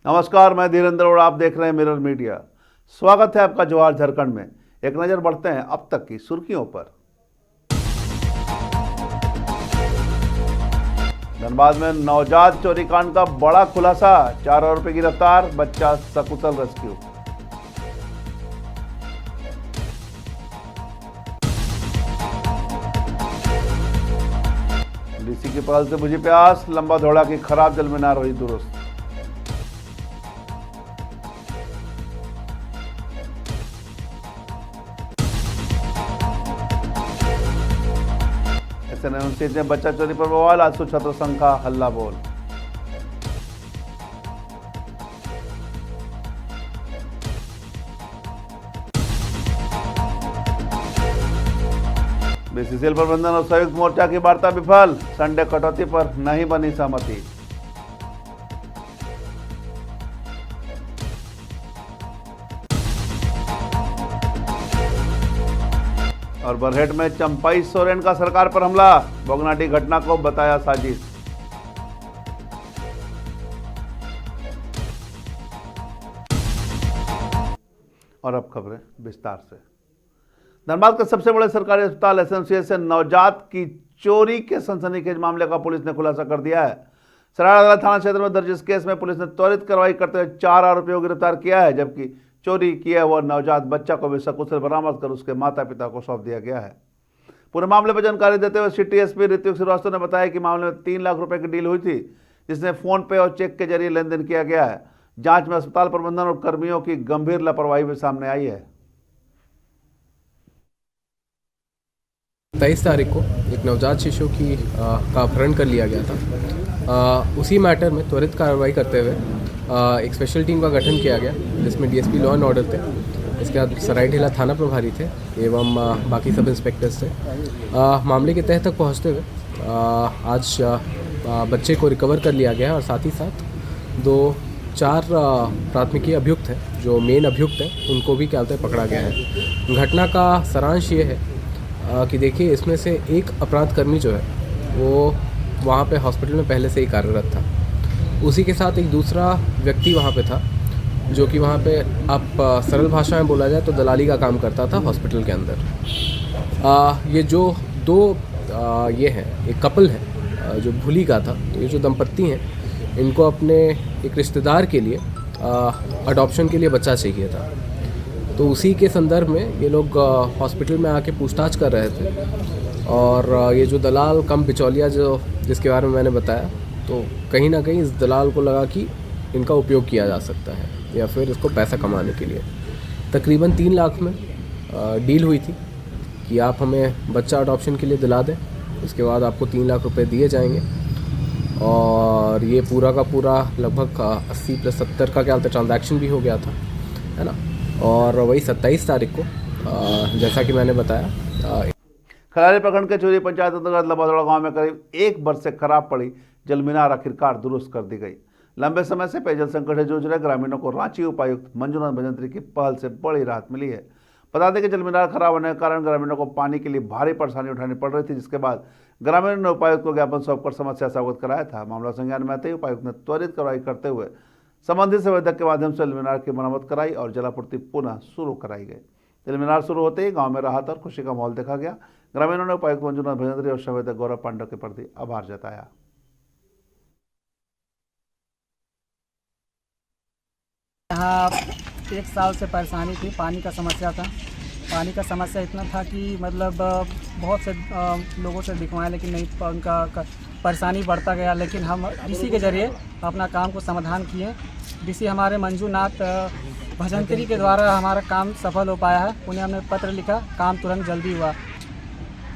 नमस्कार, मैं धीरेन्द्र और आप देख रहे हैं मिरर मीडिया। स्वागत है आपका जवाहर झारखंड में। एक नज़र बढ़ते हैं अब तक की सुर्खियों पर। धनबाद में नवजात चोरी कांड का बड़ा खुलासा, 4 आरोपी गिरफ्तार, बच्चा सकुशल रेस्क्यू। डीसी की पहल से बुझी प्यास, लंबा दौड़ा की खराब जल मीनार हुई दुरुस्त। एसएनएमसी में बच्चा चोरी पर बवाल, आजसू छात्र संघ का हल्ला बोल। बीसीसीएल प्रबंधन और संयुक्त मोर्चा की वार्ता विफल, संडे कटौती पर नहीं बनी सहमति। और बरहेट में चंपाई सोरेन का सरकार पर हमला, भोगनाटी घटना को बताया साजिश। और अब खबरें विस्तार से। धनबाद के सबसे बड़े सरकारी अस्पताल एसएमसीएच से नवजात की चोरी के सनसनीखेज मामले का पुलिस ने खुलासा कर दिया है। सरायडाला थाना क्षेत्र में दर्ज इस केस में पुलिस ने त्वरित कार्रवाई करते हुए 4 आरोपियों को गिरफ्तार किया है, जबकि चोरी किया हुआ नवजात बच्चा को भी सकुशल बरामद कर उसके माता पिता को सौंप दिया गया है। पूरे मामले पर जानकारी देते हुए सिटी एसपी ऋत्विक श्रीवास्तव ने बताया कि मामले में 3 लाख रुपए की डील हुई थी, जिसमें फोन पे और चेक के जरिए लेन देन किया गया है। जांच में अस्पताल प्रबंधन और कर्मियों की गंभीर लापरवाही भी सामने आई है। 23 तारीख को एक नवजात शिशु का अपहरण कर लिया गया था। उसी मैटर में त्वरित कार्रवाई करते हुए एक स्पेशल टीम का गठन किया गया, जिसमें डीएसपी लॉ एंड ऑर्डर थे, इसके बाद सरायढेला थाना प्रभारी थे एवं बाकी सब इंस्पेक्टर्स थे। मामले के तह तक पहुंचते हुए आज बच्चे को रिकवर कर लिया गया और साथ ही साथ 4 प्राथमिकी अभियुक्त हैं, जो मेन अभियुक्त हैं, उनको भी क्या बोलते हैं पकड़ा गया है। घटना का सारांश ये है कि देखिए, इसमें से एक अपराध कर्मी जो है वो वहाँ पे हॉस्पिटल में पहले से ही कार्यरत था। उसी के साथ एक दूसरा व्यक्ति वहाँ पे था, जो कि वहाँ पे आप सरल भाषा में बोला जाए तो दलाली का काम करता था हॉस्पिटल के अंदर। ये जो 2 ये हैं, एक कपल है जो भूली का था। तो ये जो दंपत्ति हैं, इनको अपने एक रिश्तेदार के लिए अडॉप्शन के लिए बच्चा चाहिए था। तो उसी के संदर्भ में ये लोग हॉस्पिटल में आके पूछताछ कर रहे थे और ये जो दलाल कम बिचौलिया जिसके बारे में मैंने बताया, तो कहीं ना कहीं इस दलाल को लगा कि इनका उपयोग किया जा सकता है या फिर इसको पैसा कमाने के लिए। तकरीबन 3 लाख में डील हुई थी कि आप हमें बच्चा अडॉप्शन के लिए दिला दें, उसके बाद आपको 3 लाख रुपए दिए जाएंगे। और ये पूरा का पूरा लगभग 80 + 70 का क्या ट्रांजैक्शन भी हो गया था, है ना। और वही 27 तारीख को जैसा कि मैंने बताया, खराली प्रखंड के चोरी पंचायत अंतर्गत लंबादौड़ा गांव में करीब 1 वर्ष से खराब पड़ी जलमीनार आखिरकार दुरुस्त कर दी गई। लंबे समय से पेयजल संकट से जूझ रहे ग्रामीणों को रांची उपायुक्त मंजुनाथ भजंत्री की पहल से बड़ी राहत मिली है। बता दें कि जलमीनार खराब होने के कारण ग्रामीणों को पानी के लिए भारी परेशानी उठानी पड़ रही थी, जिसके बाद ग्रामीणों ने उपायुक्त को ज्ञापन सौंपकर समस्या से अवगत कराया था। मामला संज्ञान में आते ही उपायुक्त ने त्वरित कार्रवाई करते हुए संबंधित संवेदक के माध्यम से जलमीनार की मरम्मत कराई और जलापूर्ति पुनः शुरू कराई गई। जलमीनार शुरू होते ही गांव में राहत और खुशी का माहौल देखा गया। ग्रामीणों ने उपायुक्त मंजुनाथ भजंत्री और संवेदक गौरव पांडे के प्रति आभार जताया। यहाँ 1 साल से परेशानी थी, पानी का समस्या था। पानी का समस्या इतना था कि मतलब बहुत से लोगों से दिखवाएं, लेकिन नहीं, उनका परेशानी बढ़ता गया। लेकिन हम डीसी के जरिए अपना काम को समाधान किए। डीसी हमारे मंजुनाथ भजंत्री के द्वारा हमारा काम सफल हो पाया है। उन्हें हमने पत्र लिखा, काम तुरंत जल्दी हुआ।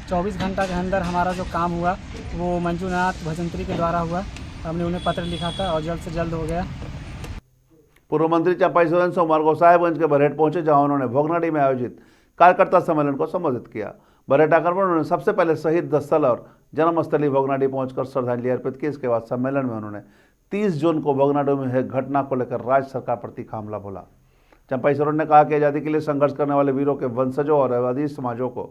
24 घंटा के अंदर हमारा जो काम हुआ वो मंजुनाथ भजंत्री के द्वारा हुआ। हमने उन्हें पत्र लिखा था और जल्द से जल्द हो गया। पूर्व मंत्री चंपाई सोरेन सोमवार को साहेबगंज के बरहेट पहुंचे, जहां उन्होंने भोगनाडी में आयोजित कार्यकर्ता सम्मेलन को संबोधित किया। बरहेट आकर उन्होंने सबसे पहले शहीद स्थल और जन्मस्थली भोगनाडी पहुंचकर श्रद्धांजलि अर्पित की। इसके बाद सम्मेलन में उन्होंने 30 जून को भोगनाडी में हुई घटना को लेकर राज्य सरकार प्रति हमला बोला। चंपाई सोरेन ने कहा कि आज़ादी के लिए संघर्ष करने वाले वीरों के वंशजों और आबादी समाजों को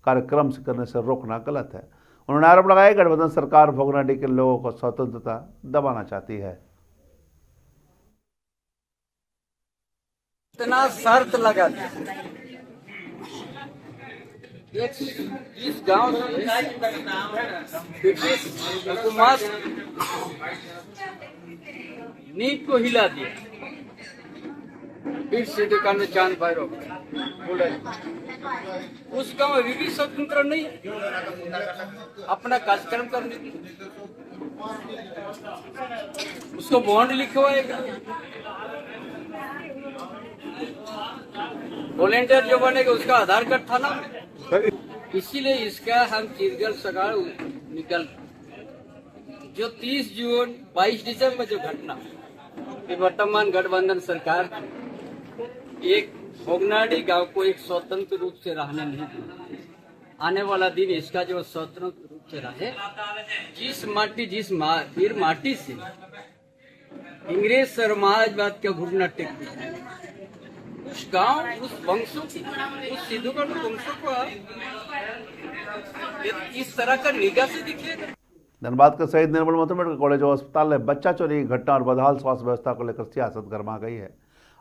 कार्यक्रम से करने से रोकना गलत है। उन्होंने आरोप लगाया कि गठबंधन सरकार भोगनाडी के लोगों को स्वतंत्रता दबाना चाहती है। इतना शर्त लगा था एक इस गांव से ब्रिटिश हुकूमत नींद को हिला दिया। फिर से दुकान में चांद भैरव बोला उस गांव अभी भी स्वतंत्र नहीं अपना कार्यक्रम करने की उसको बॉन्ड लिखवाएगा। वॉलेंटियर जो बनेगा उसका आधार कार्ड थाना में। इसीलिए इसका हम चिरगल सगाड़ निकल जो 30 जून 22 दिसंबर जो घटना ये वर्तमान गठबंधन सरकार एक भोगनाडी गांव को एक स्वतंत्र रूप से रहने नहीं दिया। आने वाला दिन इसका जो स्वतंत्र रूप से रहे जिस माटी से इंग्रेज समाजवाद का घुटना टेक दिया उस गांव उस वंशों की उस सिद्धूगढ़ वंशों को इस तरह का निगाह से दिखेगा। धनबाद के शहीद निर्मल मैथमेटिकल कॉलेज और अस्पताल में बच्चा चोरी की घटना और बदहाल स्वास्थ्य व्यवस्था को लेकर सियासत गर्मा गई है।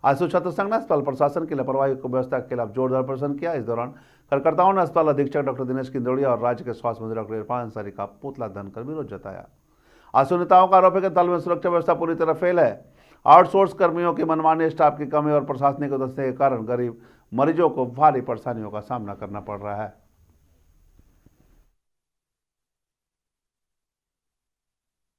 आशु छात्र संघ ने अस्पताल प्रशासन की लापरवाही को व्यवस्था के खिलाफ जोरदार प्रदर्शन किया। इस दौरान कार्यकर्ताओं ने अस्पताल अधीक्षक डॉक्टर दिनेश किंदोड़िया और राज्य के स्वास्थ्य मंत्री डॉक्टर इरफान अंसारी का पुतला दहन कर विरोध जताया। आशु नेताओं का आरोप है कि अस्पताल में सुरक्षा व्यवस्था पूरी तरह फेल है। आउटसोर्स कर्मियों की मनमानी, स्टाफ की कमी और प्रशासनिक उद्देश्य के कारण गरीब मरीजों को भारी परेशानियों का सामना करना पड़ रहा है।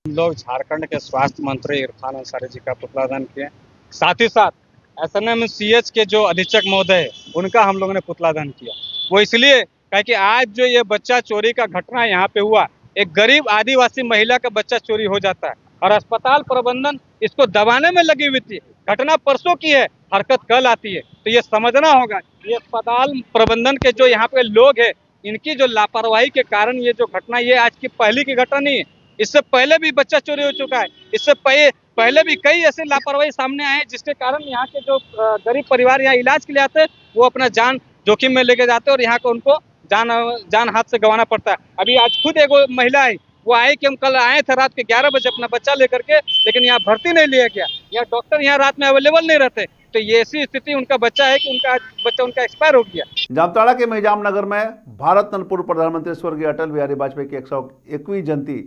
लोग झारखंड के स्वास्थ्य मंत्री इरफान अंसारी जी का पुतला दहन किए। साथ ही साथ SNMCH के जो अधीक्षक महोदय है उनका हम लोगों ने पुतला दहन किया। वो इसलिए कि आज जो ये बच्चा चोरी का घटना यहाँ पे हुआ, एक गरीब आदिवासी महिला का बच्चा चोरी हो जाता है और अस्पताल प्रबंधन इसको दबाने में लगी हुई थी। घटना परसों की है, हरकत कल आती है, तो ये समझना होगा ये अस्पताल प्रबंधन के जो यहाँ पे लोग हैं इनकी जो लापरवाही के कारण ये जो घटना ये आज की पहली की घटना नहीं है। इससे पहले भी बच्चा चोरी हो चुका है। इससे पहले भी कई ऐसे लापरवाही सामने आए जिसके कारण यहाँ के जो गरीब परिवार यहाँ इलाज के लिए आते हैं वो अपना जान जोखिम में लेके जाते हैं और यहाँ को उनको जान हाथ से गंवाना पड़ता है। अभी आज खुद एक महिला है वो आए कि हम कल आए थे रात के 11 बजे अपना बच्चा लेकर के, लेकिन यहाँ भर्ती नहीं लिया गया। यहाँ डॉक्टर यहाँ रात में अवेलेबल नहीं रहते, तो ये ऐसी स्थिति उनका बच्चा है कि उनका बच्चा उनका एक्सपायर हो गया। जामताड़ा के मेहजाम नगर में भारत रत्न पूर्व प्रधानमंत्री स्वर्गीय अटल बिहारी वाजपेयी की 101वीं जयंती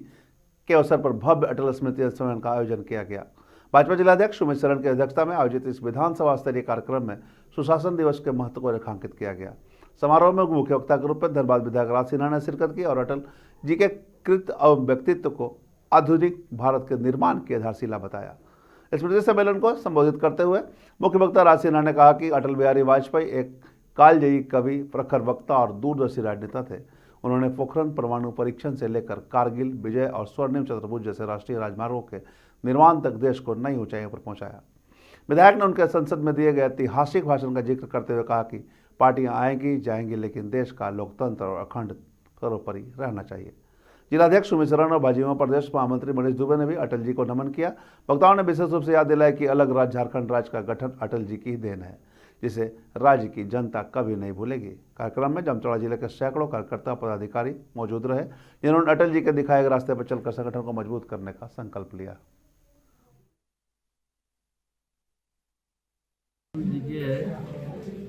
के अवसर पर भव्य अटल स्मृति सम्मेलन का आयोजन किया गया। भाजपा जिलाध्यक्ष सुमित शरण की अध्यक्षता में आयोजित इस विधानसभा स्तरीय कार्यक्रम में सुशासन दिवस के महत्व को रेखांकित किया गया। समारोह में मुख्य वक्ता के रूप में धनबाद विधायक राज सिन्हा ने शिरकत की और अटल जी के कृत और व्यक्तित्व को आधुनिक भारत के निर्माण की आधारशिला बताया। स्मृति सम्मेलन को संबोधित करते हुए मुख्य वक्ता राज सिन्हा ने कहा कि अटल बिहारी वाजपेयी एक कालजयी कवि, प्रखर वक्ता और दूरदर्शी राजनेता थे। उन्होंने पोखरण परमाणु परीक्षण से लेकर कारगिल विजय और स्वर्णिम चतुर्भुज जैसे राष्ट्रीय राजमार्गों के निर्माण तक देश को नई ऊंचाइयों पर पहुंचाया। विधायक ने उनके संसद में दिए गए ऐतिहासिक भाषण का जिक्र करते हुए कहा कि पार्टियां आएंगी जाएंगी, लेकिन देश का लोकतंत्र और अखंड सर्वोपरि रहना चाहिए। जिलाध्यक्ष सुमित शरण और भाजपा प्रदेश महामंत्री मनीष दुबे ने भी अटल जी को नमन किया। वक्ताओं ने विशेष रूप से याद दिलाया कि अलग राज्य झारखंड राज्य का गठन अटल जी की देन है, जिसे राज्य की जनता कभी नहीं भूलेगी। कार्यक्रम में जामताड़ा जिले के सैकड़ों कार्यकर्ता पदाधिकारी मौजूद रहे, जिन्होंने अटल जी के दिखाए गए रास्ते पर चलकर संगठन को मजबूत करने का संकल्प लिया।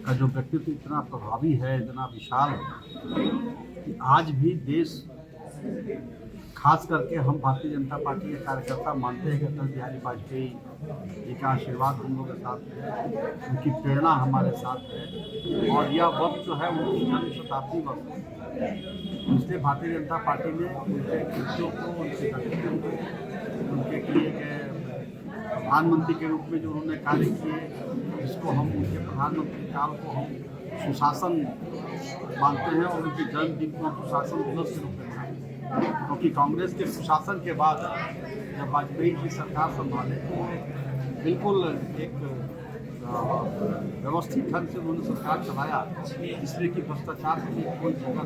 का जो व्यक्तित्व इतना प्रभावी है, इतना विशाल है कि आज भी देश, खास करके हम भारतीय जनता पार्टी के कार्यकर्ता मानते हैं कि अटल बिहारी वाजपेयी जी का आशीर्वाद हम लोग के साथ है, उनकी प्रेरणा हमारे साथ है और यह वक्त जो है उनकी जन्म शताब्दी वक्त है। इसलिए भारतीय जनता पार्टी ने उनके कृत्यों को, उनके व्यक्तित्व को, उनके लिए प्रधानमंत्री के रूप में जो उन्होंने कार्य किए, जिसको हम उनके प्रधानमंत्री काल को हम सुशासन मानते हैं और उनके जन्मदिन को हम सुशासन दिवस के रूप में मानते हैं, क्योंकि कांग्रेस के सुशासन के बाद जब वाजपेयी की सरकार संभाले बिल्कुल एक व्यवस्थित ढंग से उन्होंने सरकार चलाया, इसलिए कि भ्रष्टाचार के लिए कोई जगह।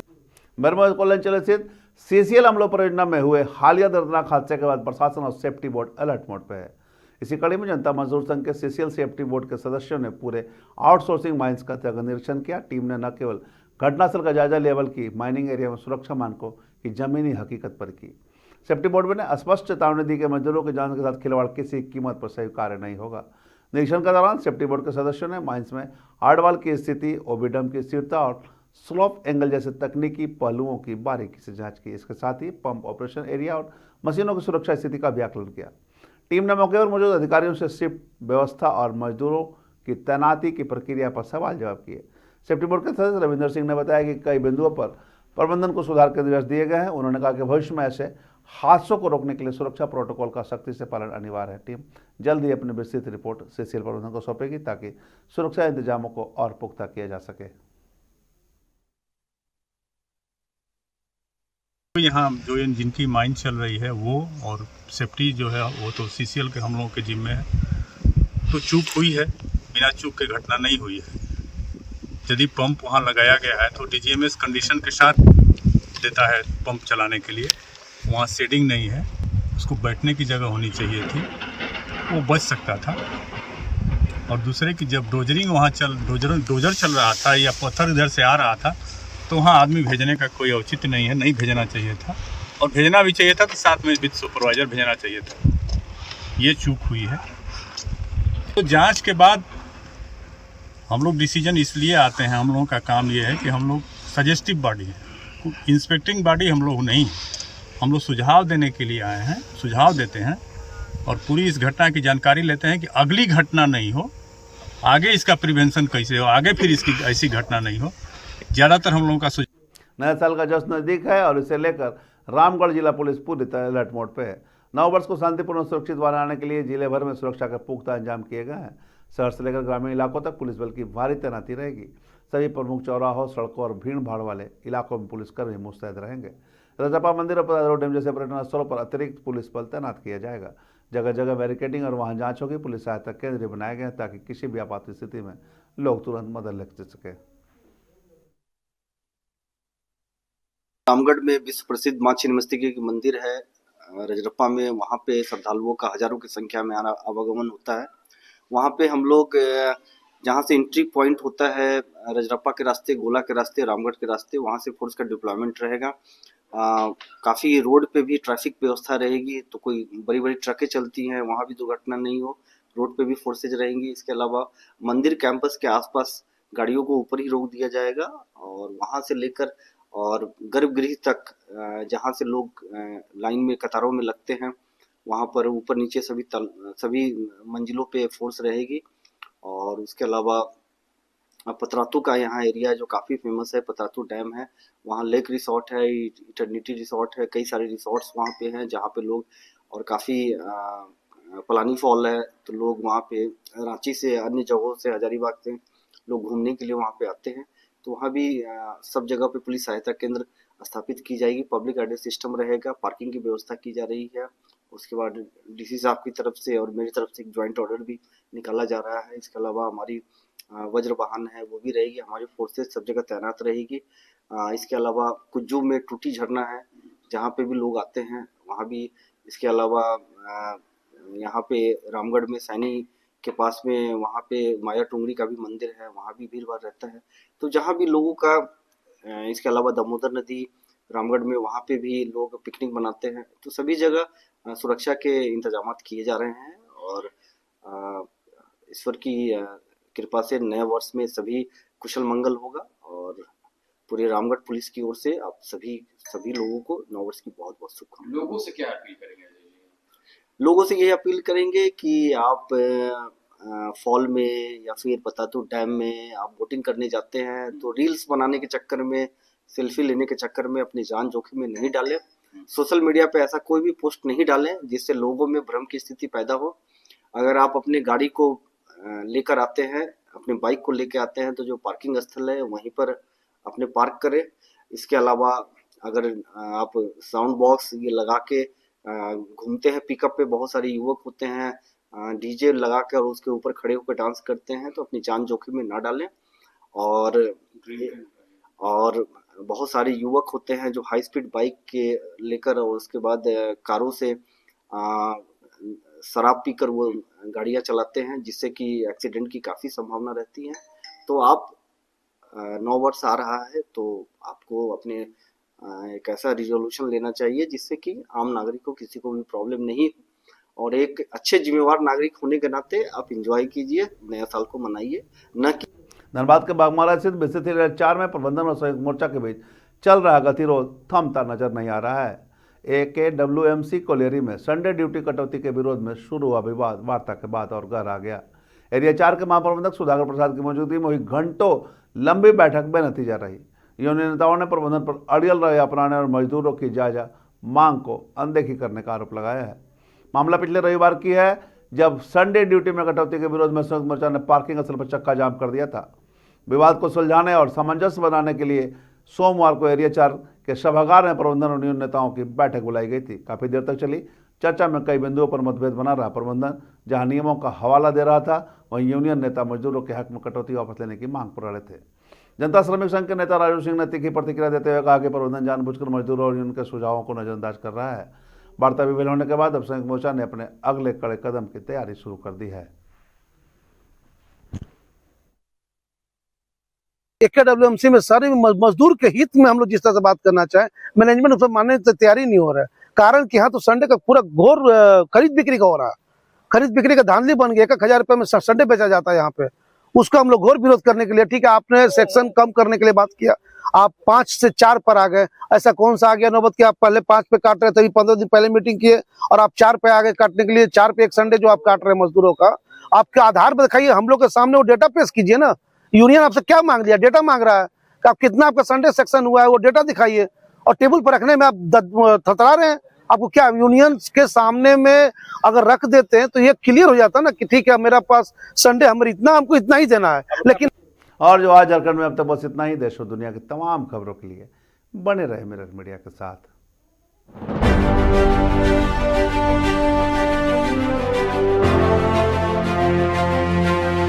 मरमत कोल्लंचल स्थित CCL अमलो परियोजना में हुए हालिया दर्दनाक हादसे के बाद प्रशासन और सेफ्टी बोर्ड अलर्ट मोड पर है। इसी कड़ी में जनता मजदूर संघ के CCL सेफ्टी बोर्ड के सदस्यों ने पूरे आउटसोर्सिंग माइंस का जगह निरीक्षण किया। टीम ने न केवल घटनास्थल का जायजा लेवल की, माइनिंग एरिया में सुरक्षा मानकों की जमीनी हकीकत पर की। सेफ्टी बोर्ड ने स्पष्ट चेतावनी दी कि मजदूरों की जान के साथ खिलवाड़ किसी कीमत पर स्वीकार्य नहीं होगा। निरीक्षण के दौरान सेफ्टी बोर्ड के सदस्यों ने माइंस में हार्डवाल की स्थिति, ओबीडम की स्थिरता और स्लोप एंगल जैसे तकनीकी पहलुओं की बारीकी से जांच की। इसके साथ ही पंप ऑपरेशन एरिया और मशीनों की सुरक्षा स्थिति का भी आकलन किया। टीम ने मौके पर मौजूद अधिकारियों से शिफ्ट व्यवस्था और मजदूरों की तैनाती की प्रक्रिया पर सवाल जवाब किए। सेफ्टी बोर्ड के सदस्य रविंदर सिंह ने बताया कि कई बिंदुओं पर प्रबंधन को सुधार के निर्देश दिए गए हैं। उन्होंने कहा कि भविष्य में ऐसे हादसों को रोकने के लिए सुरक्षा प्रोटोकॉल का सख्ती से पालन अनिवार्य है। टीम जल्द ही अपनी विस्तृत रिपोर्ट सीसीएल प्रबंधन को सौंपेगी ताकि सुरक्षा इंतजामों को और पुख्ता किया जा सके। यहाँ जो जिनकी माइन चल रही है वो और सेफ्टी जो है वो तो सीसीएल के हम लोगों के जिम्मे है। तो चूक हुई है, बिना चूक के घटना नहीं हुई है। यदि पंप वहाँ लगाया गया है तो डीजीएमएस कंडीशन के साथ देता है पंप चलाने के लिए। वहाँ शेडिंग नहीं है, उसको बैठने की जगह होनी चाहिए थी, वो बच सकता था। और दूसरे की जब डोजरिंग वहाँ डोजर चल रहा था या पत्थर इधर से आ रहा था तो वहाँ आदमी भेजने का कोई औचित्य नहीं है, नहीं भेजना चाहिए था। और भेजना भी चाहिए था तो साथ में विद सुपरवाइजर भेजना चाहिए था। ये चूक हुई है। तो जांच के बाद हम लोग डिसीजन इसलिए आते हैं, हम लोगों का काम ये है कि हम लोग सजेस्टिव बॉडी है, इंस्पेक्टिंग बॉडी हम लोग नहीं। हम लोग सुझाव देने के लिए आए हैं, सुझाव देते हैं और पूरी इस घटना की जानकारी लेते हैं कि अगली घटना नहीं हो, आगे इसका प्रिवेंशन कैसे हो, आगे फिर इसकी ऐसी घटना नहीं हो। ज़्यादातर हम लोगों का नए साल का जश्न नज़दीक है और इसे लेकर रामगढ़ जिला पुलिस पूरी तरह अलर्ट मोड पे है। नव वर्ष को शांतिपूर्ण सुरक्षित बनाने के लिए जिले भर में सुरक्षा के पुख्ता इंतजाम किए गए हैं। शहर से लेकर ग्रामीण इलाकों तक पुलिस बल की भारी तैनाती रहेगी। सभी प्रमुख चौराहों, सड़कों और भीड़ भाड़ वाले इलाकों में पुलिसकर्मी मुस्तैद रहेंगे। रजरप्पा मंदिर और पदारो डैम जैसे पर्यटन स्थलों पर अतिरिक्त पुलिस बल तैनात किया जाएगा। जगह जगह बैरिकेडिंग और वाहन जांच होगी। पुलिस सहायता केंद्र बनाए गए हैं ताकि किसी भी आपात स्थिति में लोग तुरंत मदद ले सके। रामगढ़ में विश्व प्रसिद्ध मां छिन्नमस्तिका की मंदिर है रजरप्पा में। वहाँ पे श्रद्धालुओं का हजारों की संख्या में आवागमन होता है। वहाँ पे हम लोग जहाँ से एंट्री पॉइंट होता है रजरप्पा के रास्ते, गोला के रास्ते, रामगढ़ के रास्ते, वहाँ से फोर्स का डिप्लॉयमेंट रहेगा। काफ़ी रोड पे भी ट्रैफिक व्यवस्था रहेगी, तो कोई बड़ी बड़ी ट्रकें चलती हैं वहाँ भी दुर्घटना नहीं हो, रोड पे भी फोर्सेज रहेंगी। इसके अलावा मंदिर कैंपस के आसपास गाड़ियों को ऊपर ही रोक दिया जाएगा और वहाँ से लेकर और गर्भगृह तक जहाँ से लोग लाइन में कतारों में लगते हैं वहाँ पर ऊपर नीचे सभी मंजिलों पे फोर्स रहेगी। और उसके अलावा पतरातू का यहाँ एरिया जो काफ़ी फेमस है, पतरातू डैम है, वहाँ लेक रिसोर्ट है, इटर्निटी रिसोर्ट है, कई सारे रिसोर्ट्स वहाँ पे हैं जहाँ पे लोग, और काफ़ी पलानी फॉल है, तो लोग वहाँ पे रांची से, अन्य जगहों से, हजारीबाग से लोग घूमने के लिए वहाँ पे आते हैं। तो वहाँ भी सब जगह पे पुलिस सहायता केंद्र स्थापित की जाएगी, पब्लिक एड्रेस सिस्टम रहेगा, पार्किंग की व्यवस्था की जा रही है। उसके बाद डीसी साहब की तरफ से और मेरी तरफ से एक ज्वाइंट ऑर्डर भी निकाला जा रहा है। इसके अलावा हमारी वज्र वाहन है वो भी रहेगी, हमारी फोर्सेस सब जगह तैनात रहेगी। इसके अलावा कुज्जू में टूटी झरना है जहाँ पे भी लोग आते हैं वहाँ भी। इसके अलावा यहाँ पे रामगढ़ में सैनी के पास में वहाँ पे माया टुंगरी का भी मंदिर है, वहाँ भी भीड़ भाड़ रहता है। तो जहाँ भी लोगों का, इसके अलावा दामोदर नदी रामगढ़ में वहाँ पे भी लोग पिकनिक मनाते हैं। तो सभी जगह सुरक्षा के इंतजाम किए जा रहे हैं और ईश्वर की कृपा से नए वर्ष में सभी कुशल मंगल होगा। और पूरे रामगढ़ पुलिस की ओर से आप सभी लोगों को नव वर्ष की बहुत बहुत शुभकामनाएं। लोगों से क्या अपील करेंगे? लोगों से यही अपील करेंगे कि आप फॉल में या फिर पतातू डैम में आप बोटिंग करने जाते हैं तो रील्स बनाने के चक्कर में, सेल्फी लेने के चक्कर में अपनी जान जोखिम में नहीं डालें। सोशल मीडिया पे ऐसा कोई भी पोस्ट नहीं डालें जिससे लोगों में भ्रम की स्थिति पैदा हो। अगर आप अपने गाड़ी को लेकर आते हैं, अपने बाइक को लेकर आते हैं, तो जो पार्किंग स्थल है वहीं पर अपने पार्क करें। इसके अलावा अगर आप साउंड बॉक्स ये लगा के घूमते हैं, पिकअप पे बहुत सारे युवक होते हैं, डीजे लगा कर और उसके ऊपर खड़े होकर डांस करते हैं, तो अपनी जान जोखिम में ना डालें। और बहुत सारे युवक होते हैं जो हाई स्पीड बाइक के लेकर और उसके बाद कारों से शराब पीकर वो गाड़ियां चलाते हैं, जिससे कि एक्सीडेंट की काफ़ी संभावना रहती है। तो आप नौ वर्ष आ रहा है तो आपको अपने एक ऐसा रिजोल्यूशन लेना चाहिए जिससे कि आम नागरिक को किसी को भी प्रॉब्लम नहीं और एक अच्छे जिम्मेवार नागरिक होने के नाते आप इंजॉय कीजिए, नया साल को मनाइए, न कि धनबाद के बागमारा स्थित BC 4 में प्रबंधन और संयुक्त मोर्चा के बीच चल रहा गतिरोध थमता नजर नहीं आ रहा है। AKWMC कोलेरी में संडे ड्यूटी कटौती के विरोध में शुरू हुआ विवाद वार्ता के बाद और घर आ गया। एरिया 4 के महाप्रबंधक सुधाकर प्रसाद की मौजूदगी में हुई घंटों लंबी बैठक बेनतीजा रही। यूनियन नेताओं ने प्रबंधन पर अड़ियल रवैया अपनाने और मजदूरों की जायजा मांग को अनदेखी करने का आरोप लगाया है। मामला पिछले रविवार की है, जब संडे ड्यूटी में कटौती के विरोध में संयुक्त मोर्चा ने पार्किंग स्थल पर चक्का जाम कर दिया था। विवाद को सुलझाने और सामंजस्य बनाने के लिए सोमवार को एरिया 4 के सभागार में प्रबंधन और यूनियन नेताओं की बैठक बुलाई गई थी। काफी देर तक चली चर्चा में कई बिंदुओं पर मतभेद बना रहा। प्रबंधन जहां नियमों का हवाला दे रहा था, वहीं यूनियन नेता मजदूरों के हक में कटौती वापस लेने की मांग पर अड़े थे। जनता श्रमिक संघ के नेता राजू सिंह ने तीखी प्रतिक्रिया देते हुए कहा कि प्रबंधन जानबूझकर मजदूरों और यूनियन के सुझावों को नजरअंदाज कर रहा है। वार्ता विफल होने के बाद अब संयुक्त मोर्चा ने अपने अगले कड़े कदम की तैयारी शुरू कर दी है। AKWMC में सारे मजदूर के हित में हम लोग जिस तरह से बात करना चाहें, मैनेजमेंट उसको मानने की तैयारी नहीं हो रहा है। कारण कि यहाँ तो संडे का पूरा घोर खरीद बिक्री का हो रहा है। खरीद बिक्री का धांधली बन गया। 1000 रुपये में संडे बेचा जाता है यहाँ पे। उसका हम लोग घोर विरोध करने के लिए, ठीक है, आपने सेक्शन कम करने के लिए बात किया, आप 5 से 4 पर आ गए। ऐसा कौन सा आ गया नौबत कि आप पहले 5 पे काट रहे थे, 15 दिन पहले मीटिंग किए और आप 4 पे आ गए काटने के लिए। 4 पे एक संडे जो आप काट रहे हैं मजदूरों का, आपके आधार पर दिखाइए, हम लोग के सामने वो डेटा पेश कीजिए ना। यूनियन आपसे क्या मांग लिया? डेटा मांग रहा है कि आप कितना आपका संडे सेक्शन हुआ है, वो डेटा दिखाइए। और टेबल पर रखने में आप थतरा रहे हैं। आपको क्या यूनियन के सामने में अगर रख देते हैं तो ये क्लियर हो जाता ना कि ठीक है, मेरा पास संडे हमारे इतना, हमको इतना ही देना है। लेकिन और जो आज झारखंड में अब तक बस इतना ही। देश और दुनिया की तमाम खबरों के लिए बने रहे मिरर मीडिया के साथ।